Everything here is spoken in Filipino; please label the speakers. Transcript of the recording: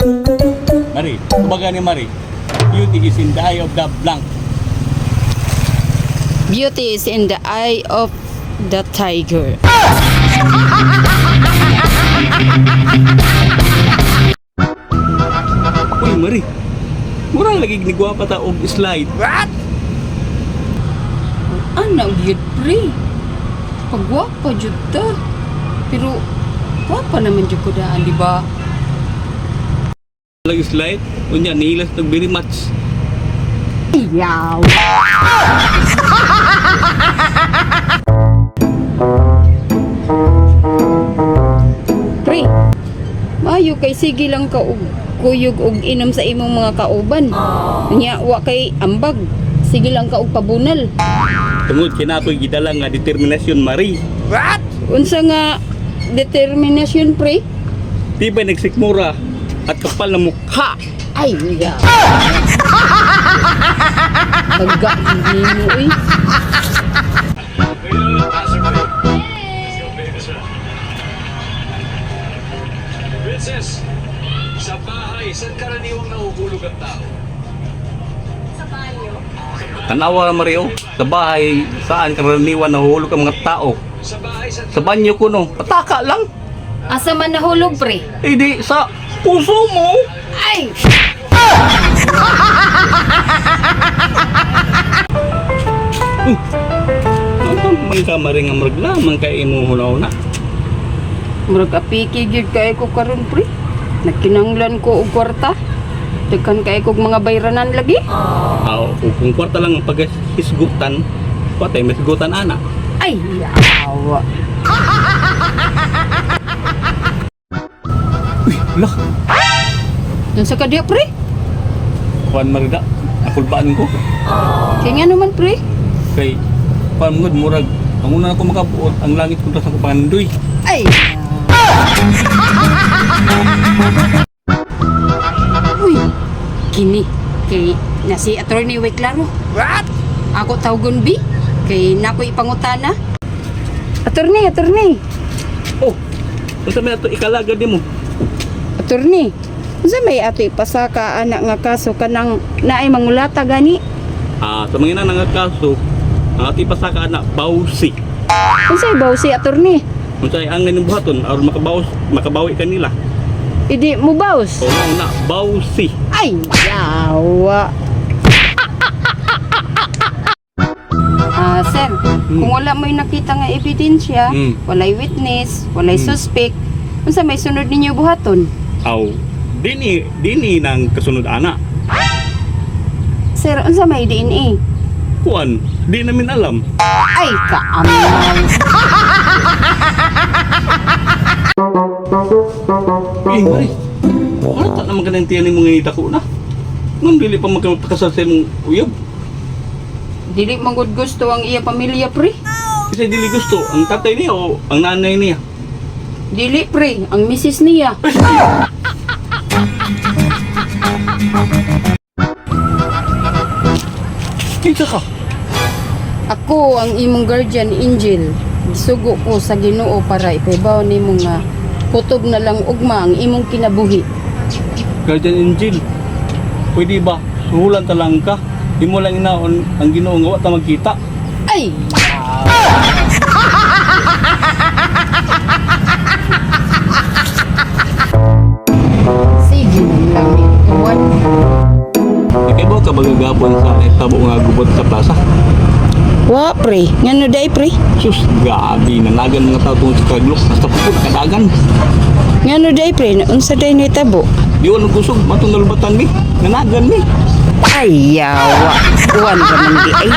Speaker 1: Mari, kumbaga ni Mari, beauty is in the eye of the blank.
Speaker 2: Beauty is in the eye of the tiger.
Speaker 1: Uy, Mari, murang lagi ginigwa pa ta og slide.
Speaker 2: What? Ano gyud pre? Pagwapa jud ta. Pero wapa naman jud ko daan, di ba?
Speaker 1: Lagi slide, unya nilas nag very much.
Speaker 2: Iyaw. Pre, mayo kay sige lang ka og kuyog og inom sa imong mga kauban. Nya wa kay ambag. Sige lang ka og pabunal.
Speaker 1: Tungod kinatoy gidala nga determinasyon, Mari.
Speaker 2: What? Unsa nga determinasyon pre?
Speaker 1: Tibay nagsikmura at kapal na mukha.
Speaker 2: Ay, ya. Baga hindi mo eh.
Speaker 3: Princess, sa bahay, saan karaniwang nahuhulog ang tao?
Speaker 1: Tanawa na Mario, sa bahay, saan karaniwan nahulog ang mga tao?
Speaker 3: Sa bahay, saan
Speaker 1: Sa banyo ko no, pataka lang.
Speaker 2: Asa man nahulog pre?
Speaker 1: Eh di, sa puso mo.
Speaker 2: Ay!
Speaker 1: Ano may kamaring ang maglamang kay imo huna-huna?
Speaker 2: Murag apiki gyud kay ko karon pre. Nagkinanglan ko og kwarta. Daghan kay kog mga bayranan lagi.
Speaker 1: Kung kwarta lang ang pag-hisgutan, patay may hisgutan ana.
Speaker 2: Ay, yawa.
Speaker 1: Uy, lah,
Speaker 2: Dun sa kadya pre?
Speaker 1: kuan marida, nakulbaan ko.
Speaker 2: Kaya nga naman pre.
Speaker 1: Kay, kuan mo murag, ang una na ko makabuot, ang langit ko sa pangandoy.
Speaker 2: Ay! Uy! Kini, kay nasi attorney way klaro. What? Ako tawgon bi, kay nako ipangutana. Attorney!
Speaker 1: Oh, unsa may ato ikalaga di mo?
Speaker 2: Attorney, unsa may ato ipasaka anak nga kaso kanang naay mangulata gani?
Speaker 1: Sa mga nga kaso, ang ato ipasaka na bawsi.
Speaker 2: Unsay baw si attorney?
Speaker 1: Kung sa'y ang ganyung buhaton, aron makabawi kanila.
Speaker 2: Idi mo baws?
Speaker 1: O na, bawsi.
Speaker 2: Ay, yawa. Sir, kung wala mo'y nakita nga ebidensya, walay witness, walay suspect, unsa may sunod ninyo buhaton?
Speaker 1: Aw, dini ng kasunod ana.
Speaker 2: Sir, unsa may DNA?
Speaker 1: Kuan, di namin alam.
Speaker 2: Ay, kaamal.
Speaker 1: Mari, ano ta naman ka ng tiyan ng mga itako na? Nung dili pa magkasal sa mong uyab.
Speaker 2: Dili manggod gusto ang iya pamilya, pre.
Speaker 1: Kasi dili gusto, ang tatay niya o ang nanay niya.
Speaker 2: Dili, pre, ang misis niya.
Speaker 1: Kita ka.
Speaker 2: Ako ang imong guardian angel. Sugo ko sa Ginoo para ipabaw nimo nga kutob na lang ugma ang imong kinabuhi.
Speaker 1: Guardian Angel, pwede ba? Suhulan ta lang ka. Di mo lang inaon ang Ginoo nga wa ta magkita.
Speaker 2: Ay! Sige lang ituan.
Speaker 1: Ikaw ka magagapon sa tabo nga gubot sa plaza.
Speaker 2: Wa, pre. Ngano day, pre?
Speaker 1: Sus, gabi, nanagan mga tao tungkol sa kaglok. Basta po, kadagan.
Speaker 2: Ngano day, pre? Unsa day ni tabo?
Speaker 1: Di wala kusog, matong nalubatan mi. Nanagan mi.
Speaker 2: Ay, yawa. Uwan ka man di ay.